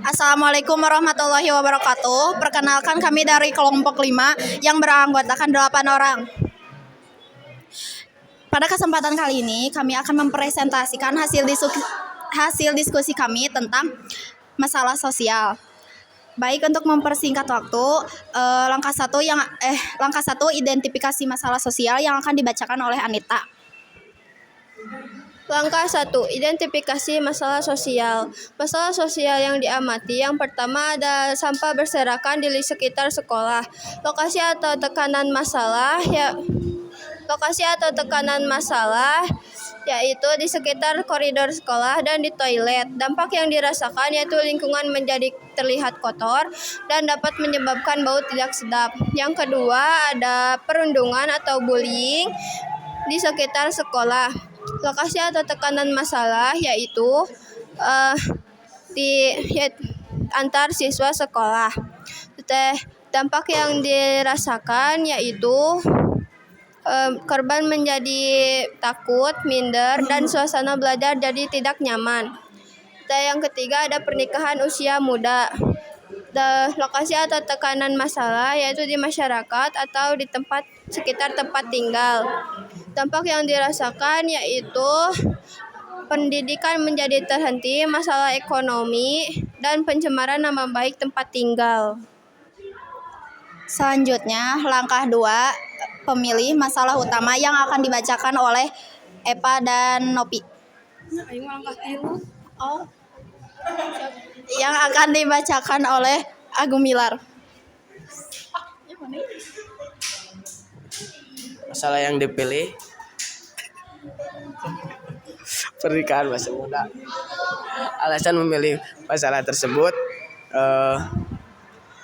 Assalamualaikum warahmatullahi wabarakatuh. Perkenalkan kami dari kelompok 5 yang beranggotakan 8 orang. Pada kesempatan kali ini kami akan mempresentasikan hasil diskusi kami tentang masalah sosial. Baik, untuk mempersingkat waktu, langkah 1 identifikasi masalah sosial yang akan dibacakan oleh Anita. Langkah 1. Identifikasi masalah sosial. Masalah sosial yang diamati yang pertama ada sampah berserakan di sekitar sekolah. Lokasi atau tekanan masalah yaitu di sekitar koridor sekolah dan di toilet. Dampak yang dirasakan yaitu lingkungan menjadi terlihat kotor dan dapat menyebabkan bau tidak sedap. Yang kedua ada perundungan atau bullying di sekitar sekolah. Lokasi atau tekanan masalah yaitu antar siswa sekolah. Dampak yang dirasakan yaitu korban menjadi takut, minder, dan suasana belajar jadi tidak nyaman. Yang ketiga ada pernikahan usia muda. Lokasi atau tekanan masalah yaitu di masyarakat atau di sekitar tempat tinggal. Dampak yang dirasakan yaitu pendidikan menjadi terhenti, masalah ekonomi, dan pencemaran nama baik tempat tinggal. Selanjutnya, langkah 2, pemilih masalah utama yang akan dibacakan oleh Epa dan Nopi. Yang akan dibacakan oleh Agung Milar. Masalah yang dipilih pernikahan masa muda. Alasan memilih masalah tersebut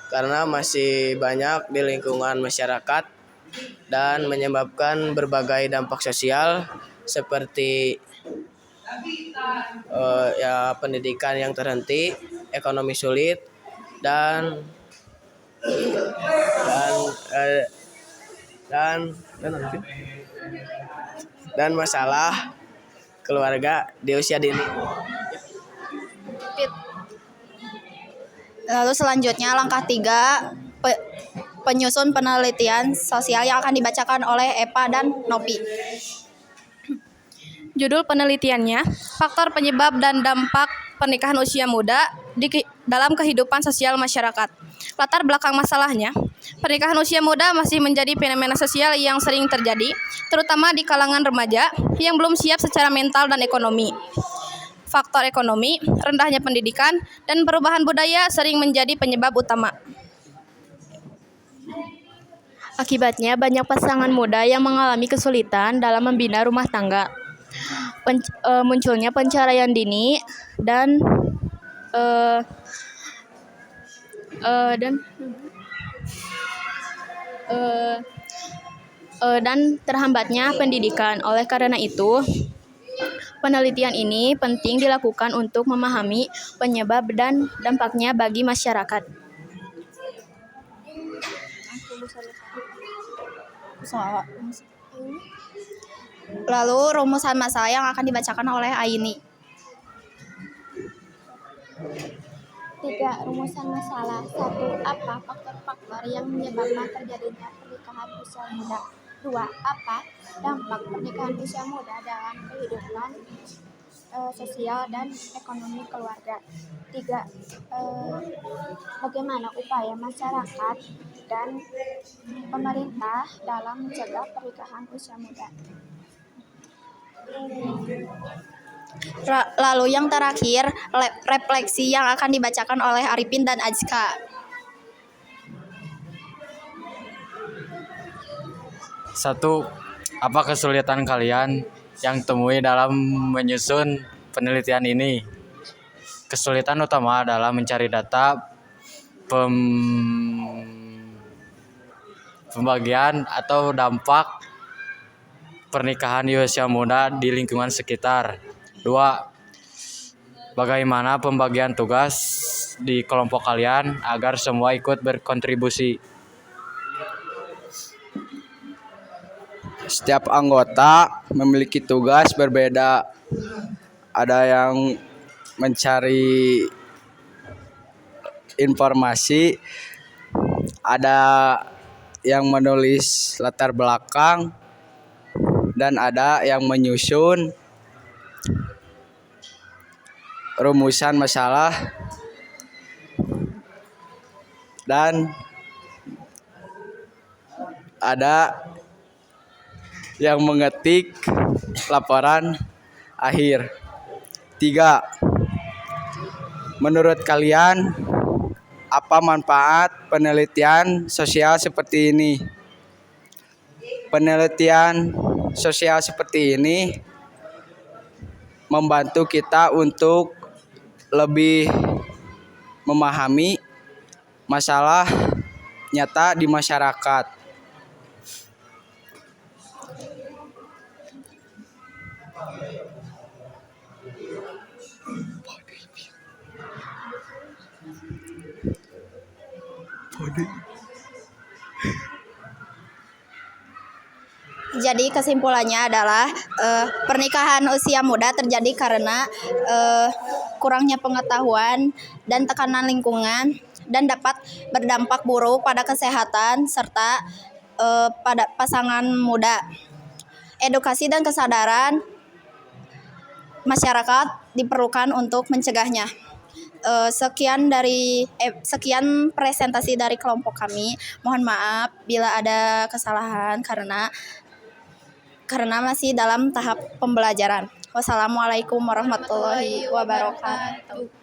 karena masih banyak di lingkungan masyarakat dan menyebabkan berbagai dampak sosial seperti pendidikan yang terhenti, ekonomi sulit, dan masalah keluarga di usia dini. Lalu selanjutnya langkah 3, penyusun penelitian sosial yang akan dibacakan oleh Epa dan Nopi. Judul penelitiannya, faktor penyebab dan dampak pernikahan usia muda dalam kehidupan sosial masyarakat. Latar belakang masalahnya, pernikahan usia muda masih menjadi fenomena sosial yang sering terjadi, terutama di kalangan remaja yang belum siap secara mental dan ekonomi. Faktor ekonomi, rendahnya pendidikan, dan perubahan budaya sering menjadi penyebab utama. Akibatnya, banyak pasangan muda yang mengalami kesulitan dalam membina rumah tangga. Munculnya penceraian dini dan terhambatnya pendidikan. Oleh karena itu, penelitian ini penting dilakukan untuk memahami penyebab dan dampaknya bagi masyarakat. Lalu rumusan masalah yang akan dibacakan oleh Aini. 3. Rumusan masalah. 1. Apa faktor-faktor yang menyebabkan terjadinya pernikahan usia muda? 2. Apa dampak pernikahan usia muda dalam kehidupan sosial dan ekonomi keluarga? 3. Bagaimana upaya masyarakat dan pemerintah dalam mencegah pernikahan usia muda? Lalu yang terakhir, refleksi yang akan dibacakan oleh Arifin dan Azka. 1. Apa kesulitan kalian yang temui dalam menyusun penelitian ini? Kesulitan utama adalah mencari data pembagian atau dampak pernikahan di usia muda di lingkungan sekitar. 2. Bagaimana pembagian tugas di kelompok kalian agar semua ikut berkontribusi? Setiap anggota memiliki tugas berbeda. Ada yang mencari informasi, ada yang menulis latar belakang, dan ada yang menyusun rumusan masalah, dan ada yang mengetik laporan akhir. 3. Menurut kalian, apa manfaat penelitian sosial seperti ini? Penelitian sosial seperti ini membantu kita untuk lebih memahami masalah nyata di masyarakat. Jadi kesimpulannya adalah pernikahan usia muda terjadi karena kurangnya pengetahuan dan tekanan lingkungan dan dapat berdampak buruk pada kesehatan serta pada pasangan muda. Edukasi dan kesadaran masyarakat diperlukan untuk mencegahnya. Sekian presentasi dari kelompok kami. Mohon maaf bila ada kesalahan karena masih dalam tahap pembelajaran. Wassalamualaikum warahmatullahi wabarakatuh.